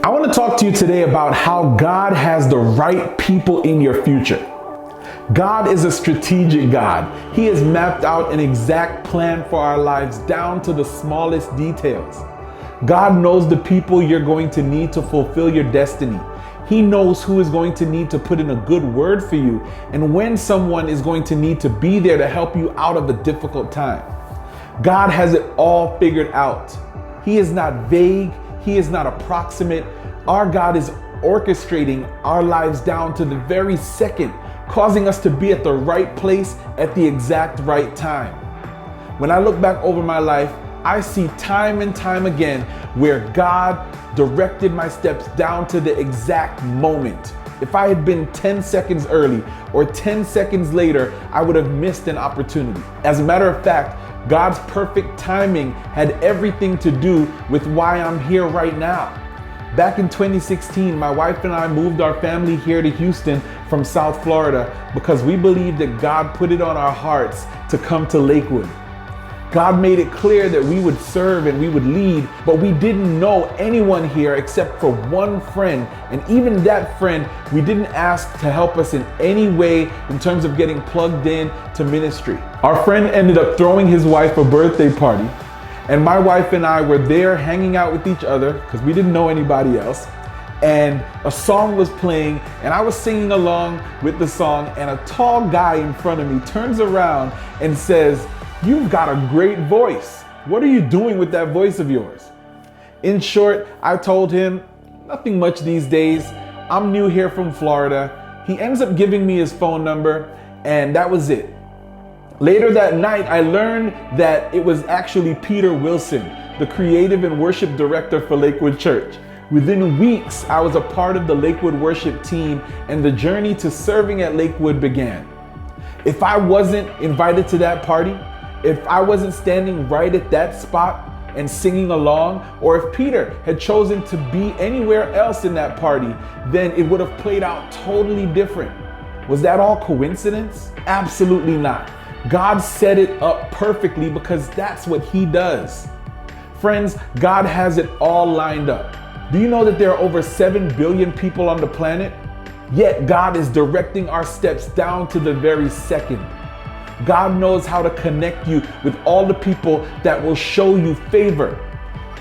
I want to talk to you today about how God has the right people in your future. God is a strategic God. He has mapped out an exact plan for our lives down to the smallest details. God knows the people you're going to need to fulfill your destiny. He knows who is going to need to put in a good word for you and when someone is going to need to be there to help you out of a difficult time. God has it all figured out. He is not vague. He is not approximate. Our God is orchestrating our lives down to the very second, causing us to be at the right place at the exact right time. When I look back over my life, I see time and time again where God directed my steps down to the exact moment. If I had been 10 seconds early or 10 seconds later, I would have missed an opportunity. As a matter of fact, God's perfect timing had everything to do with why I'm here right now. Back in 2016, my wife and I moved our family here to Houston from South Florida because we believed that God put it on our hearts to come to Lakewood. God made it clear that we would serve and we would lead, but we didn't know anyone here except for one friend. And even that friend, we didn't ask to help us in any way in terms of getting plugged in to ministry. Our friend ended up throwing his wife a birthday party, and my wife and I were there hanging out with each other because we didn't know anybody else. And a song was playing and I was singing along with the song, and a tall guy in front of me turns around and says, "You've got a great voice. What are you doing with that voice of yours?" In short, I told him, nothing much these days. I'm new here from Florida. He ends up giving me his phone number, and that was it. Later that night, I learned that it was actually Peter Wilson, the creative and worship director for Lakewood Church. Within weeks, I was a part of the Lakewood worship team, and the journey to serving at Lakewood began. If I wasn't invited to that party, if I wasn't standing right at that spot and singing along, or if Peter had chosen to be anywhere else in that party, then it would have played out totally different. Was that all coincidence? Absolutely not. God set it up perfectly because that's what He does. Friends, God has it all lined up. Do you know that there are over 7 billion people on the planet? Yet God is directing our steps down to the very second. God knows how to connect you with all the people that will show you favor.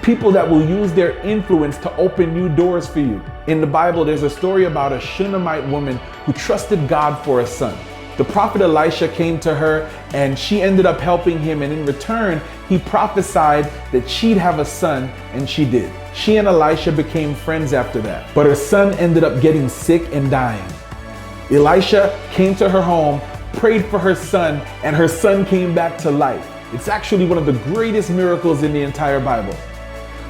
People that will use their influence to open new doors for you. In the Bible, there's a story about a Shunammite woman who trusted God for a son. The prophet Elisha came to her and she ended up helping him, and in return, he prophesied that she'd have a son, and she did. She and Elisha became friends after that, but her son ended up getting sick and dying. Elisha came to her home, prayed for her son, and her son came back to life. It's actually one of the greatest miracles in the entire Bible.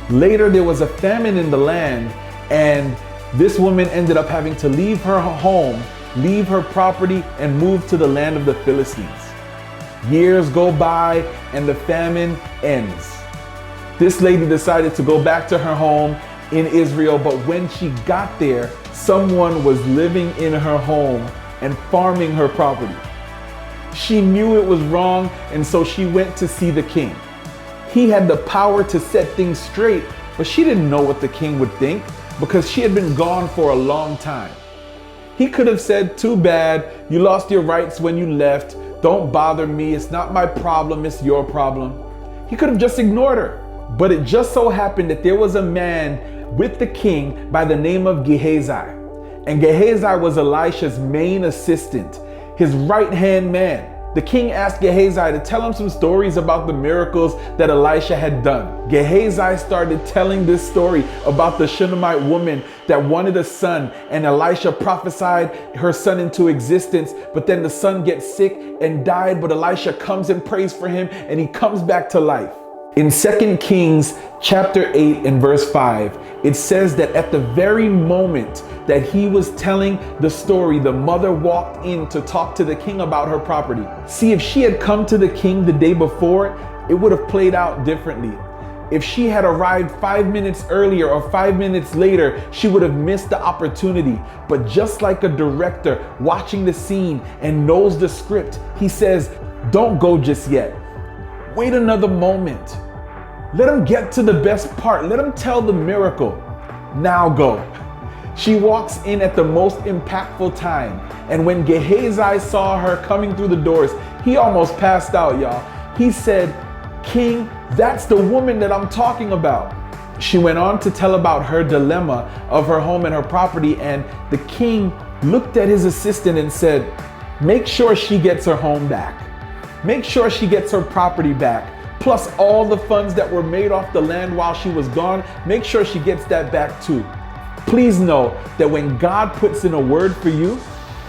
Later, there was a famine in the land, and this woman ended up having to leave her home, leave her property, and move to the land of the Philistines. Years go by and the famine ends. This lady decided to go back to her home in Israel, but when she got there, someone was living in her home and farming her property. She knew it was wrong, and so she went to see the king. He had the power to set things straight, but she didn't know what the king would think because she had been gone for a long time. He could have said, "Too bad, you lost your rights when you left. Don't bother me. It's not my problem, it's your problem." He could have just ignored her. But it just so happened that there was a man with the king by the name of Gehazi. And Gehazi was Elisha's main assistant, his right-hand man. The king asked Gehazi to tell him some stories about the miracles that Elisha had done. Gehazi started telling this story about the Shunammite woman that wanted a son, and Elisha prophesied her son into existence, but then the son gets sick and died, but Elisha comes and prays for him, and he comes back to life. In 2 Kings chapter 8 and verse 5, it says that at the very moment that he was telling the story, the mother walked in to talk to the king about her property. See, if she had come to the king the day before, it would have played out differently. If she had arrived 5 minutes earlier or 5 minutes later, she would have missed the opportunity. But just like a director watching the scene and knows the script, he says, "Don't go just yet. Wait another moment. Let him get to the best part. Let him tell the miracle." Now go." She walks in at the most impactful time. And when Gehazi saw her coming through the doors, he almost passed out, y'all. He said, "King, that's the woman that I'm talking about." She went on to tell about her dilemma of her home and her property, and the king looked at his assistant and said, "Make sure she gets her home back. Make sure she gets her property back. Plus all the funds that were made off the land while she was gone, make sure she gets that back too." Please know that when God puts in a word for you,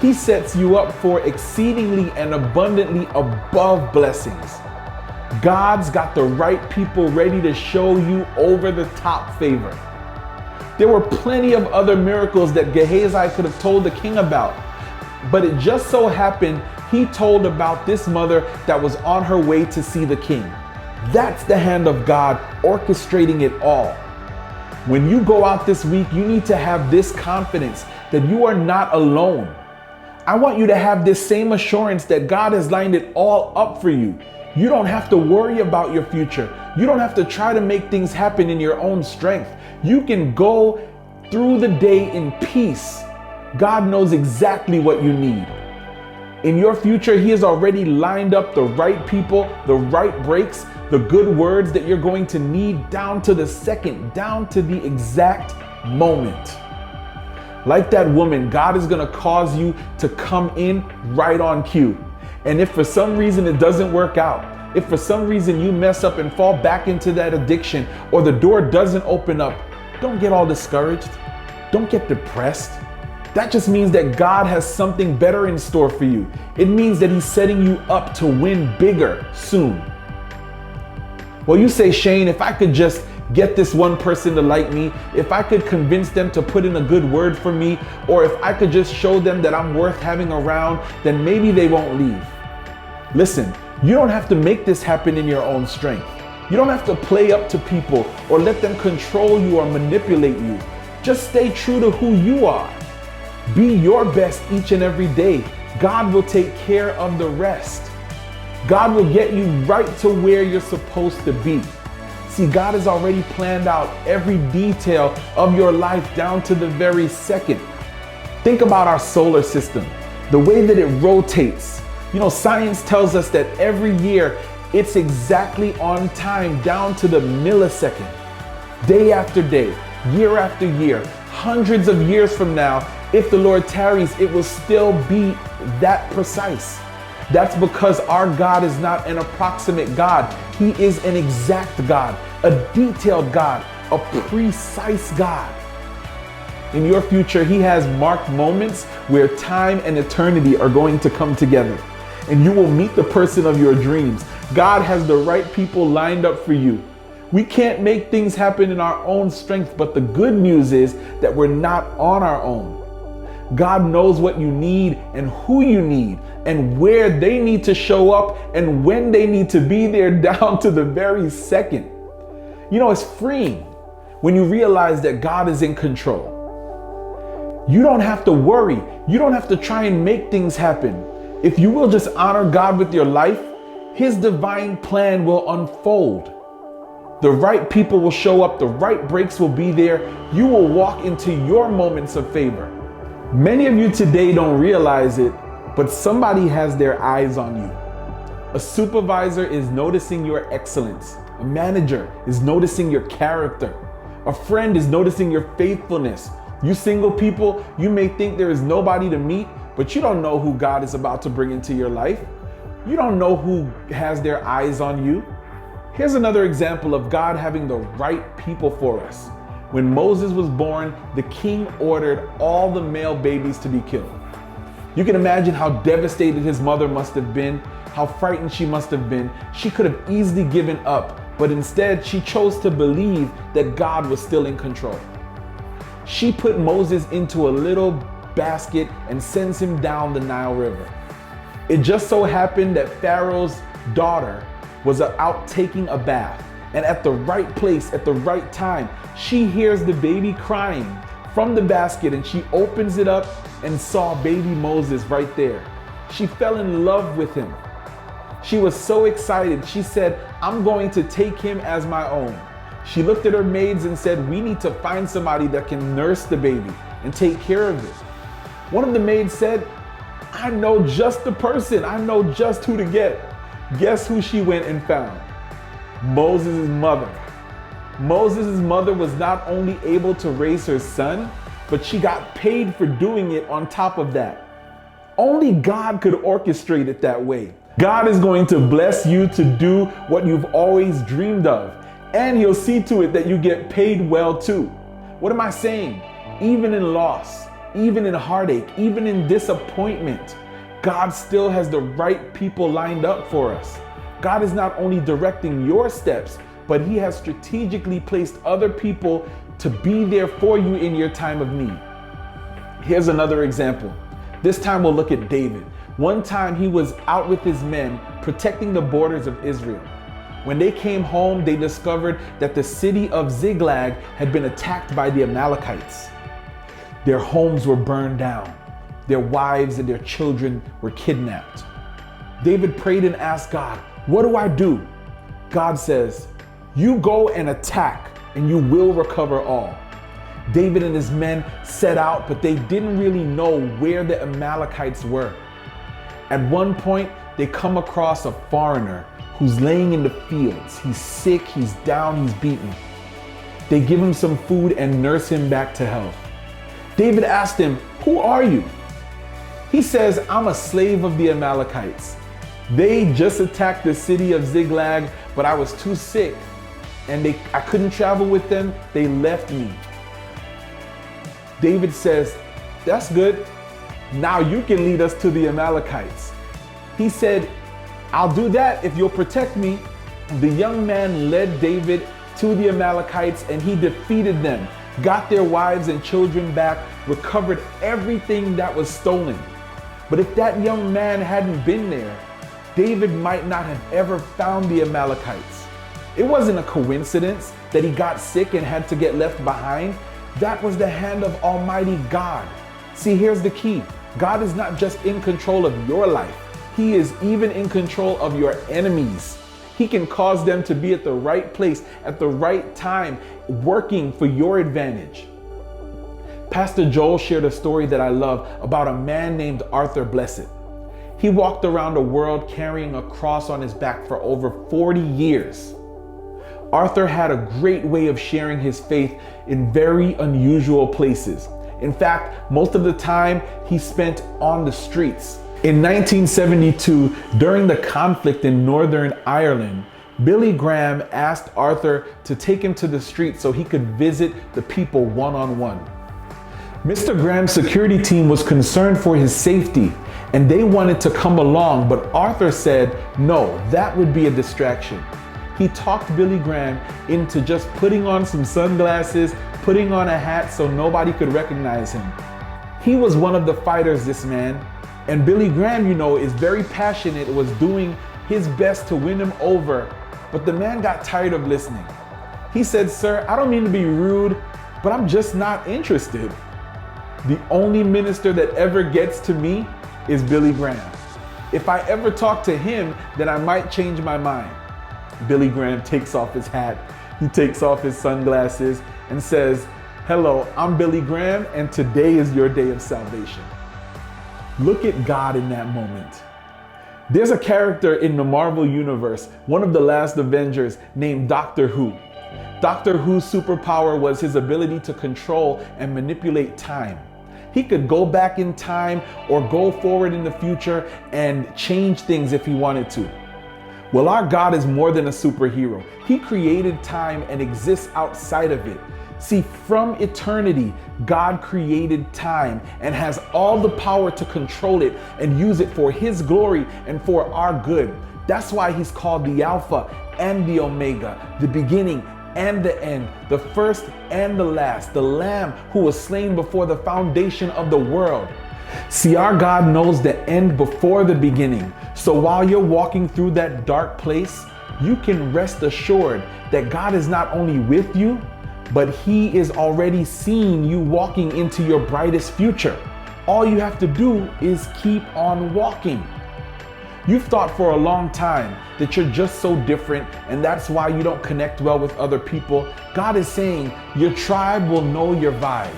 He sets you up for exceedingly and abundantly above blessings. God's got the right people ready to show you over the top favor. There were plenty of other miracles that Gehazi could have told the king about, but it just so happened he told about this mother that was on her way to see the king. That's the hand of God orchestrating it all. When you go out this week, you need to have this confidence that you are not alone. I want you to have this same assurance that God has lined it all up for you. You don't have to worry about your future. You don't have to try to make things happen in your own strength. You can go through the day in peace. God knows exactly what you need. In your future, He has already lined up the right people, the right breaks, the good words that you're going to need down to the second, down to the exact moment. Like that woman, God is going to cause you to come in right on cue. And if for some reason it doesn't work out, if for some reason you mess up and fall back into that addiction, or the door doesn't open up, don't get all discouraged. Don't get depressed. That just means that God has something better in store for you. It means that He's setting you up to win bigger soon. Well, you say, "Shane, if I could just get this one person to like me, if I could convince them to put in a good word for me, or if I could just show them that I'm worth having around, then maybe they won't leave." Listen, you don't have to make this happen in your own strength. You don't have to play up to people or let them control you or manipulate you. Just stay true to who you are. Be your best each and every day. God will take care of the rest. God will get you right to where you're supposed to be. See, God has already planned out every detail of your life down to the very second. Think about our solar system, the way that it rotates. You know, science tells us that every year it's exactly on time down to the millisecond. Day after day, year after year, hundreds of years from now, if the Lord tarries, it will still be that precise. That's because our God is not an approximate God. He is an exact God, a detailed God, a precise God. In your future, He has marked moments where time and eternity are going to come together, and you will meet the person of your dreams. God has the right people lined up for you. We can't make things happen in our own strength, but the good news is that we're not on our own. God knows what you need and who you need and where they need to show up and when they need to be there down to the very second. You know, it's freeing when you realize that God is in control. You don't have to worry. You don't have to try and make things happen. If you will just honor God with your life, His divine plan will unfold. The right people will show up. The right breaks will be there. You will walk into your moments of favor. Many of you today don't realize it, but somebody has their eyes on you. A supervisor is noticing your excellence. A manager is noticing your character. A friend is noticing your faithfulness. You single people, you may think there is nobody to meet, but you don't know who God is about to bring into your life. You don't know who has their eyes on you. Here's another example of God having the right people for us. When Moses was born, the king ordered all the male babies to be killed. You can imagine how devastated his mother must have been, how frightened she must have been. She could have easily given up, but instead she chose to believe that God was still in control. She put Moses into a little basket and sends him down the Nile River. It just so happened that Pharaoh's daughter was out taking a bath, and at the right place at the right time, she hears the baby crying from the basket, and she opens it up and saw baby Moses right there. She fell in love with him. She was so excited. She said, "I'm going to take him as my own." She looked at her maids and said, "We need to find somebody that can nurse the baby and take care of it." One of the maids said, "I know just the person. I know just who to get." Guess who she went and found? Moses' mother. Moses' mother was not only able to raise her son, but she got paid for doing it on top of that. Only God could orchestrate it that way. God is going to bless you to do what you've always dreamed of, and He'll see to it that you get paid well too. What am I saying? Even in loss, even in heartache, even in disappointment, God still has the right people lined up for us. God is not only directing your steps, but He has strategically placed other people to be there for you in your time of need. Here's another example. This time we'll look at David. One time he was out with his men protecting the borders of Israel. When they came home, they discovered that the city of Ziklag had been attacked by the Amalekites. Their homes were burned down. Their wives and their children were kidnapped. David prayed and asked God, "What do I do?" God says, "You go and attack, and you will recover all." David and his men set out, but they didn't really know where the Amalekites were. At one point, they come across a foreigner who's laying in the fields. He's sick, he's down, he's beaten. They give him some food and nurse him back to health. David asked him, "Who are you?" He says, "I'm a slave of the Amalekites. They just attacked the city of Ziklag, but I was too sick and I couldn't travel with them. They left me." David says, "That's good. Now you can lead us to the Amalekites." He said, "I'll do that if you'll protect me." The young man led David to the Amalekites and he defeated them, got their wives and children back, recovered everything that was stolen. But if that young man hadn't been there, David might not have ever found the Amalekites. It wasn't a coincidence that he got sick and had to get left behind. That was the hand of Almighty God. See, here's the key. God is not just in control of your life. He is even in control of your enemies. He can cause them to be at the right place at the right time, working for your advantage. Pastor Joel shared a story that I love about a man named Arthur Blessed. He walked around the world carrying a cross on his back for over 40 years. Arthur had a great way of sharing his faith in very unusual places. In fact, most of the time he spent on the streets. In 1972, during the conflict in Northern Ireland, Billy Graham asked Arthur to take him to the street so he could visit the people one-on-one. Mr. Graham's security team was concerned for his safety and they wanted to come along, but Arthur said, no, that would be a distraction. He talked Billy Graham into just putting on some sunglasses, putting on a hat so nobody could recognize him. He was one of the fighters, this man, and Billy Graham, is very passionate, was doing his best to win him over, but the man got tired of listening. He said, "Sir, I don't mean to be rude, but I'm just not interested. The only minister that ever gets to me is Billy Graham. If I ever talk to him, then I might change my mind." Billy Graham takes off his hat, he takes off his sunglasses and says, "Hello, I'm Billy Graham, and today is your day of salvation." Look at God in that moment. There's a character in the Marvel Universe, one of the last Avengers, named Doctor Who. Doctor Who's superpower was his ability to control and manipulate time. He could go back in time or go forward in the future and change things if he wanted to. Well, our God is more than a superhero. He created time and exists outside of it. See, from eternity, God created time and has all the power to control it and use it for His glory and for our good. That's why He's called the Alpha and the Omega, the beginning and the end, the first and the last, the Lamb who was slain before the foundation of the world. See, our God knows the end before the beginning. So while you're walking through that dark place, you can rest assured that God is not only with you, but He is already seeing you walking into your brightest future. All you have to do is keep on walking. You've thought for a long time that you're just so different and that's why you don't connect well with other people. God is saying your tribe will know your vibe.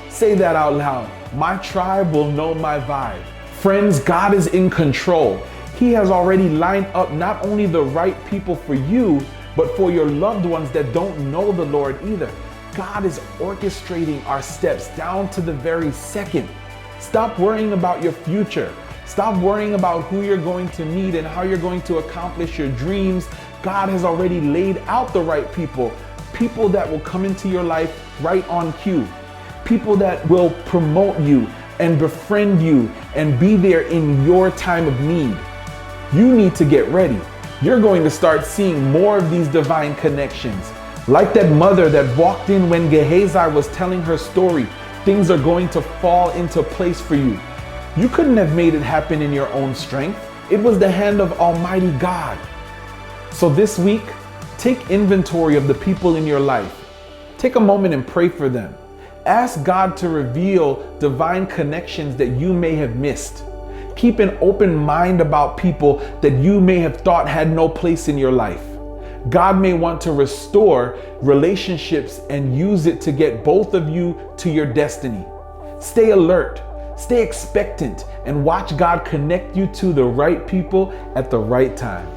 Say that out loud. My tribe will know my vibe. Friends, God is in control. He has already lined up not only the right people for you, but for your loved ones that don't know the Lord either. God is orchestrating our steps down to the very second. Stop worrying about your future. Stop worrying about who you're going to meet and how you're going to accomplish your dreams. God has already laid out the right people. People that will come into your life right on cue. People that will promote you and befriend you and be there in your time of need. You need to get ready. You're going to start seeing more of these divine connections. Like that mother that walked in when Gehazi was telling her story, things are going to fall into place for you. You couldn't have made it happen in your own strength. It was the hand of Almighty God. So this week, take inventory of the people in your life. Take a moment and pray for them. Ask God to reveal divine connections that you may have missed. Keep an open mind about people that you may have thought had no place in your life. God may want to restore relationships and use it to get both of you to your destiny. Stay alert, stay expectant, and watch God connect you to the right people at the right time.